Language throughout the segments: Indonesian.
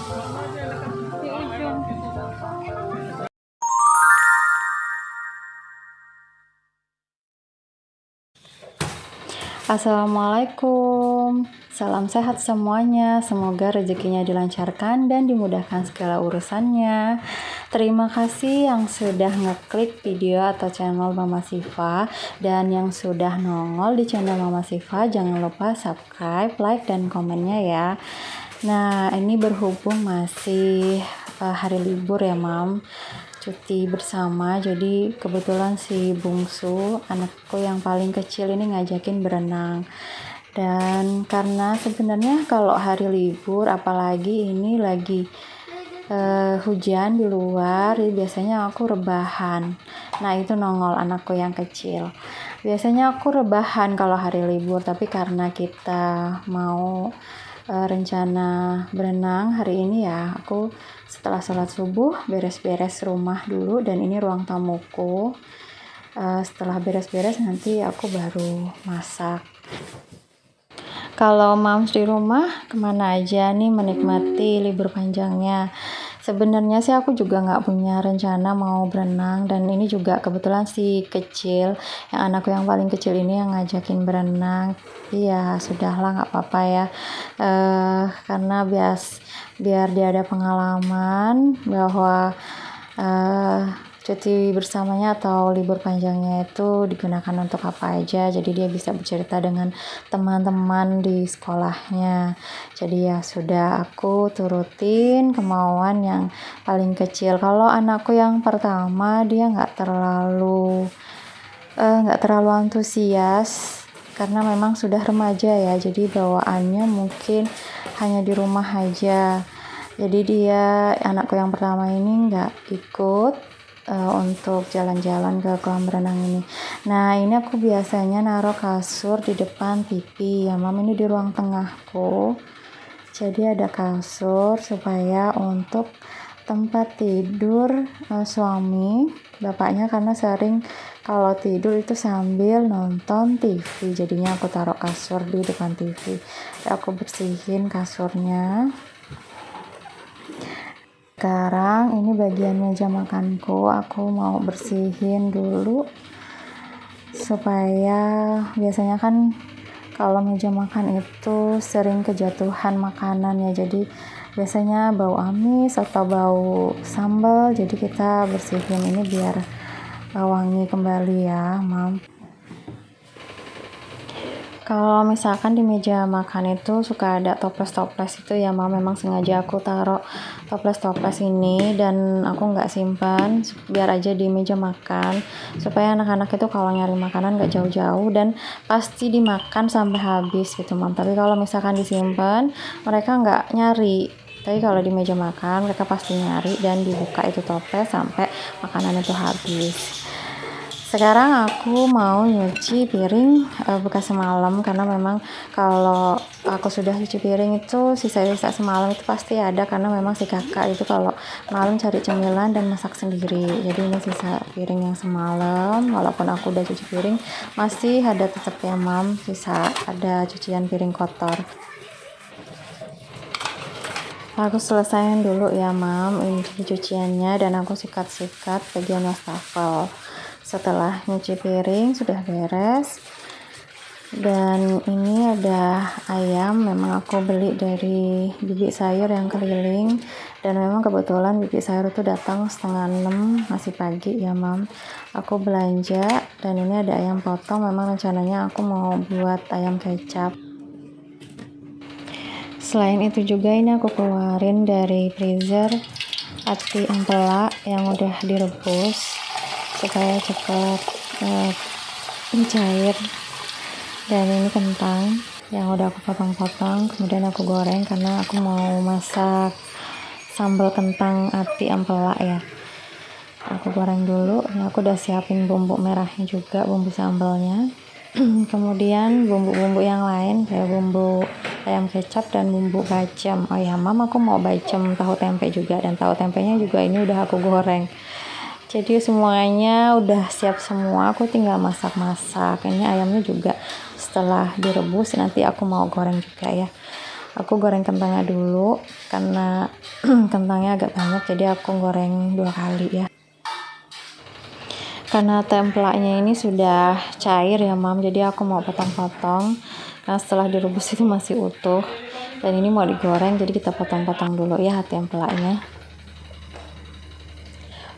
Assalamualaikum, salam sehat semuanya. Semoga rezekinya dilancarkan dan dimudahkan segala urusannya. Terima kasih yang sudah ngeklik video atau channel Mama Sifa, dan yang sudah nongol di channel Mama Sifa. Jangan lupa subscribe, like, dan komennya ya. Nah, ini berhubung masih hari libur ya, Mam, cuti bersama, jadi kebetulan si bungsu anakku yang paling kecil ini ngajakin berenang. Dan karena sebenarnya kalau hari libur, apalagi ini lagi hujan di luar, jadi biasanya aku rebahan. Nah, itu nongol anakku yang kecil. Biasanya aku rebahan kalau hari libur, tapi karena kita mau rencana berenang hari ini ya, aku setelah sholat subuh beres-beres rumah dulu, dan ini ruang tamuku. Setelah beres-beres nanti aku baru masak. Kalau Mams di rumah kemana aja nih menikmati libur panjangnya? Sebenarnya sih aku juga nggak punya rencana mau berenang, dan ini juga kebetulan si kecil, yang anakku yang paling kecil ini yang ngajakin berenang. Iya, sudahlah, nggak apa-apa ya. Karena biar dia ada pengalaman bahwa cuti bersamanya atau libur panjangnya itu digunakan untuk apa aja, jadi dia bisa bercerita dengan teman-teman di sekolahnya. Jadi ya sudah, aku turutin kemauan yang paling kecil. Kalau anakku yang pertama, dia nggak terlalu antusias karena memang sudah remaja ya, jadi bawaannya mungkin hanya di rumah aja. Jadi anakku yang pertama ini nggak ikut untuk jalan-jalan ke kolam renang ini. Nah, ini aku biasanya naruh kasur di depan TV ya, Mam. Ini di ruang tengahku. Jadi ada kasur supaya untuk tempat tidur suami, bapaknya, karena sering kalau tidur itu sambil nonton TV. Jadinya aku taruh kasur di depan TV. Aku bersihin kasurnya. Sekarang ini bagian meja makanku, aku mau bersihin dulu supaya biasanya kan kalau meja makan itu sering kejatuhan makanan ya, jadi biasanya bau amis atau bau sambal, jadi kita bersihin ini biar wangi kembali ya, Mam. Kalau misalkan di meja makan itu suka ada toples-toples itu ya, Mam. Memang sengaja aku taruh toples-toples ini, dan aku nggak simpan, biar aja di meja makan supaya anak-anak itu kalau nyari makanan nggak jauh-jauh dan pasti dimakan sampai habis gitu, Mam. Tapi kalau misalkan disimpan, mereka nggak nyari. Tapi kalau di meja makan mereka pasti nyari dan dibuka itu toples sampai makanan itu habis. Sekarang aku mau nyuci piring bekas semalam, karena memang kalau aku sudah cuci piring itu sisa-sisa semalam itu pasti ada, karena memang si kakak itu kalau malam cari cemilan dan masak sendiri. Jadi ini sisa piring yang semalam, walaupun aku udah cuci piring masih ada tetap ya, Mam, sisa ada cucian piring kotor. Aku selesaiin dulu ya, Mam, ini cuciannya, dan aku sikat-sikat bagian wastafel. Setelah nyuci piring sudah beres, dan ini ada ayam, memang aku beli dari bibi sayur yang keliling, dan memang kebetulan bibi sayur itu datang 5:30, masih pagi ya, Mam. Aku belanja, dan ini ada ayam potong, memang rencananya aku mau buat ayam kecap. Selain itu juga ini aku keluarin dari freezer ati empela yang udah direbus supaya cepat mencair, dan ini kentang yang udah aku potong-potong, kemudian aku goreng karena aku mau masak sambal kentang ati empela ya. Aku goreng dulu ya, aku udah siapin bumbu merahnya juga, bumbu sambalnya. Kemudian bumbu-bumbu yang lain kayak bumbu ayam kecap dan bumbu bacem. Oh ya, Mam, aku mau bacem tahu tempe juga, dan tahu tempenya juga ini udah aku goreng. Jadi semuanya udah siap semua, aku tinggal masak-masak. Ini ayamnya juga setelah direbus nanti aku mau goreng juga ya. Aku goreng kentangnya dulu karena kentangnya agak banyak, jadi aku goreng 2 kali ya. Karena templaknya ini sudah cair ya mam, jadi aku mau potong-potong. Nah setelah direbus itu masih utuh, dan ini mau digoreng, jadi kita potong-potong dulu ya templaknya.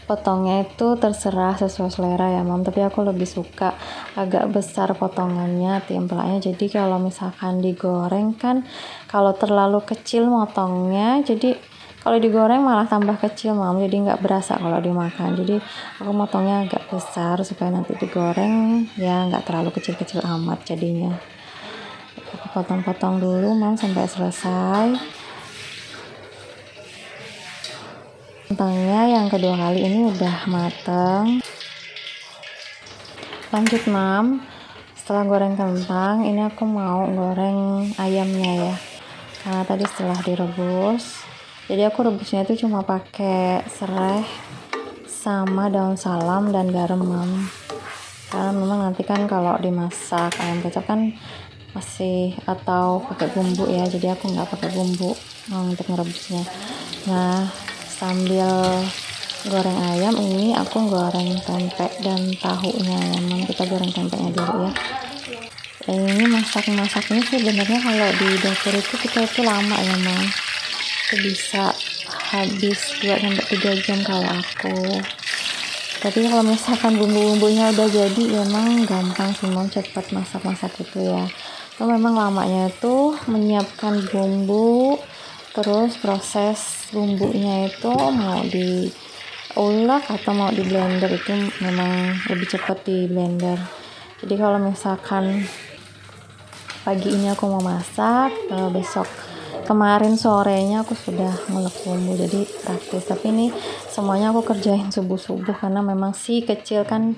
Potongnya itu terserah sesuai selera ya mam, tapi aku lebih suka agak besar potongannya templaknya. Jadi kalau misalkan digoreng kan, kalau terlalu kecil motongnya, jadi kalau digoreng malah tambah kecil mam, jadi nggak berasa kalau dimakan. Jadi aku motongnya agak besar supaya nanti digoreng ya nggak terlalu kecil-kecil amat jadinya. Aku potong-potong dulu mam sampai selesai. Kentangnya yang kedua kali ini udah mateng. Lanjut mam, setelah goreng kentang ini aku mau goreng ayamnya ya, karena tadi setelah direbus, jadi aku rebusnya itu cuma pakai serai sama daun salam dan garam mam, karena memang nanti kan kalau dimasak ayam kecap kan masih atau pakai bumbu ya, jadi aku nggak pakai bumbu untuk merebusnya. Nah sambil goreng ayam ini aku goreng tempe dan tahunya ya mam, kita goreng tempenya dulu ya. Ini masaknya sebenarnya kalau di dapur itu kita itu lama ya mam, itu bisa habis 2-3 jam kalau aku. Tapi kalau misalkan bumbu-bumbunya udah jadi emang gampang sih mam, cepat masak-masak itu ya. So, memang lamanya itu menyiapkan bumbu, terus proses bumbunya itu mau diulek atau mau di blender itu memang lebih cepat di blender. Jadi kalau misalkan pagi ini aku mau masak, besok kemarin sorenya aku sudah ngulek bumbu, jadi praktis. Tapi ini semuanya aku kerjain subuh-subuh karena memang si kecil kan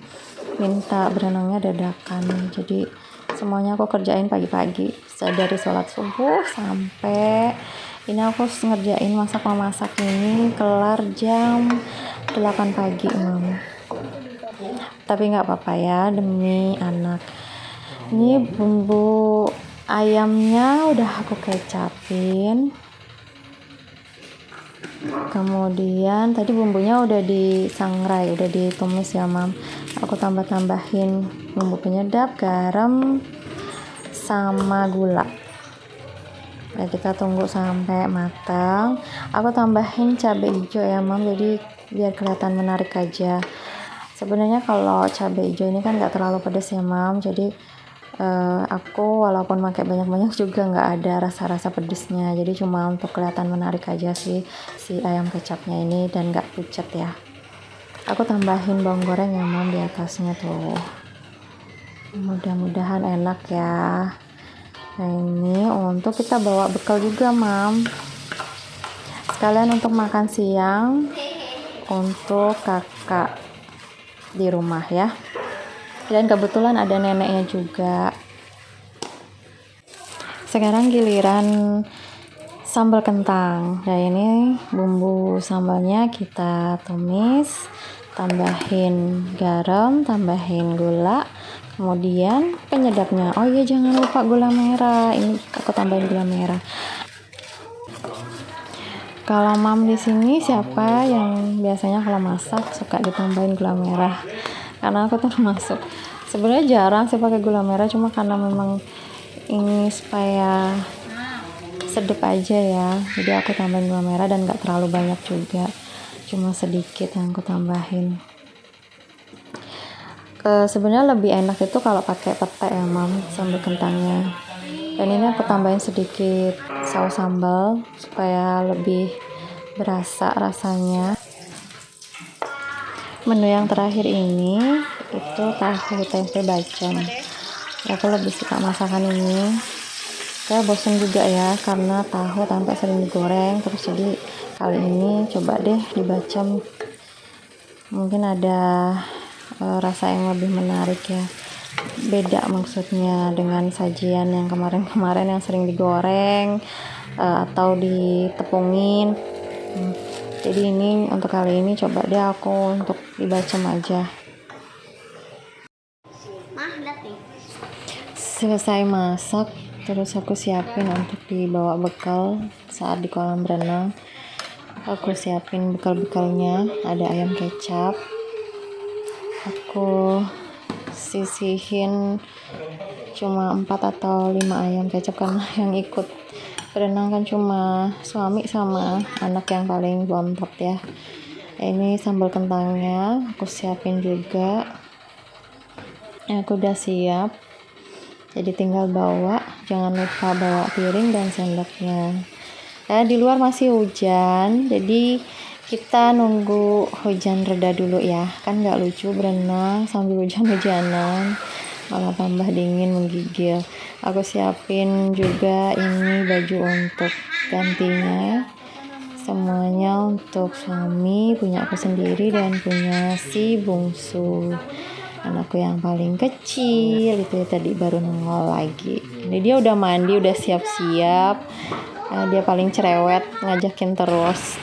minta berenangnya dadakan, jadi semuanya aku kerjain pagi-pagi dari sholat subuh sampai ini aku ngerjain masak ini kelar jam 8 pagi mam. Tapi nggak apa-apa ya demi anak. Ini bumbu ayamnya udah aku kecapin, kemudian tadi bumbunya udah disangrai, udah ditumis ya mam. Aku tambahin bumbu penyedap, garam sama gula. Nah, kita tunggu sampai matang. Aku tambahin cabai hijau ya mam, jadi biar kelihatan menarik aja. Sebenarnya kalau cabai hijau ini kan nggak terlalu pedas ya mam, jadi aku walaupun pakai banyak-banyak juga nggak ada rasa-rasa pedesnya, jadi cuma untuk kelihatan menarik aja sih si ayam kecapnya ini dan nggak pucat ya. Aku tambahin bawang goreng ya mam di atasnya tuh, mudah-mudahan enak ya. Nah ini untuk kita bawa bekal juga mam, sekalian untuk makan siang untuk kakak di rumah ya, dan kebetulan ada neneknya juga. Sekarang giliran sambal kentang. Nah ini bumbu sambalnya kita tumis, tambahin garam, tambahin gula, kemudian penyedapnya. Oh iya jangan lupa gula merah, ini aku tambahin gula merah. Kalau mam di sini siapa yang biasanya kalau masak suka ditambahin gula merah? Karena aku termasuk sebenarnya jarang sih pakai gula merah, cuma karena memang ini supaya sedap aja ya, jadi aku tambahin gula merah dan gak terlalu banyak juga, cuma sedikit yang aku tambahin. Sebenarnya lebih enak itu kalau pakai pete ya mam, sambal kentangnya. Dan ini aku tambahin sedikit saus sambal supaya lebih berasa rasanya. Menu yang terakhir ini itu tahu tempe bacem. Aku lebih suka masakan ini. Saya bosan juga ya karena tahu tempe sering digoreng terus, jadi kali ini coba deh dibacem, mungkin ada rasa yang lebih menarik ya, beda maksudnya dengan sajian yang kemarin-kemarin yang sering digoreng atau ditepungin. Jadi ini untuk kali ini coba deh aku untuk dibacem aja. Selesai masak Terus aku siapin untuk dibawa bekal saat di kolam renang. Aku siapin bekal-bekalnya, ada ayam kecap. Aku sisihin cuma 4 atau 5 ayam kecap karena yang ikut berenang kan cuma suami sama anak yang paling bontot ya. Ini sambal kentangnya aku siapin juga. Aku udah siap, jadi tinggal bawa. Jangan lupa bawa piring dan sendoknya. Di luar masih hujan, jadi kita nunggu hujan reda dulu ya. Kan nggak lucu berenang sambil hujan-hujanan, malah tambah dingin menggigil. Aku siapin juga ini baju untuk gantinya. Semuanya untuk suami, punya aku sendiri dan punya si bungsu, anakku yang paling kecil itu ya, tadi baru nongol lagi. Ini dia udah mandi, udah siap-siap. Dia paling cerewet, ngajakin terus,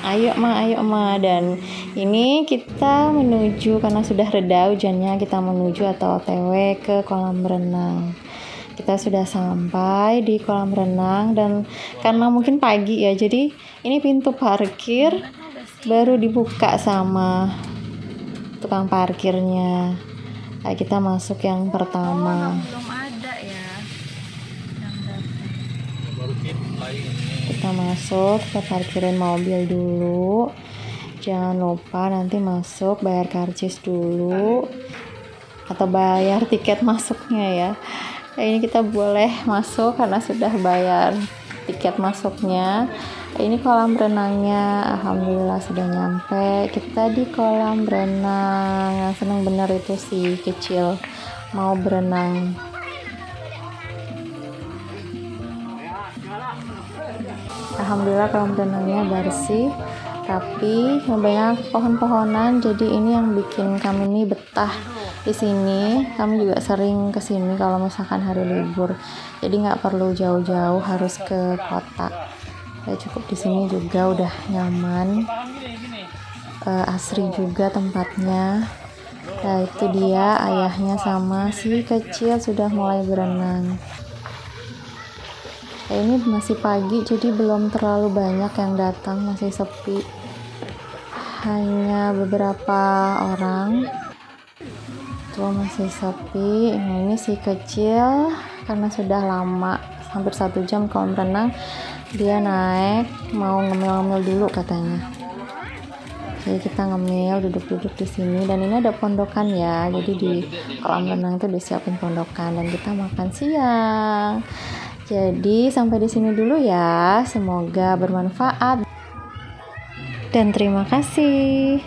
ayo ma. Dan ini kita menuju, karena sudah reda hujannya, kita menuju atau OTW ke kolam renang. Kita sudah sampai di kolam renang, dan karena mungkin pagi ya, jadi ini pintu parkir baru dibuka sama tukang parkirnya. Kita masuk yang pertama. Belum ada ya yang datang. Kita masuk, kita parkirin mobil dulu. Jangan lupa nanti masuk bayar karcis dulu atau bayar tiket masuknya ya. Ini kita boleh masuk karena sudah bayar tiket masuknya. Ini kolam renangnya, alhamdulillah sudah nyampe. Kita di kolam renang. Yang seneng bener itu si kecil mau berenang. Alhamdulillah kolam renangnya bersih, tapi banyak pohon-pohonan. Jadi ini yang bikin kami ini betah di sini. Kami juga sering ke sini kalau misalkan hari libur. Jadi nggak perlu jauh-jauh harus ke kota. Cukup di sini juga udah nyaman, asri juga tempatnya. Itu dia ayahnya sama si kecil sudah mulai berenang. Ini masih pagi, jadi belum terlalu banyak yang datang, masih sepi. Hanya beberapa orang. Tuh masih sepi. Ini si kecil karena sudah lama, hampir 1 jam kolam renang. Dia naik mau ngemil-ngemil dulu katanya. Jadi kita ngemil, duduk-duduk di sini, dan ini ada pondokan ya. Jadi di kolam renang itu disiapin pondokan dan kita makan siang. Jadi sampai di sini dulu ya. Semoga bermanfaat dan terima kasih.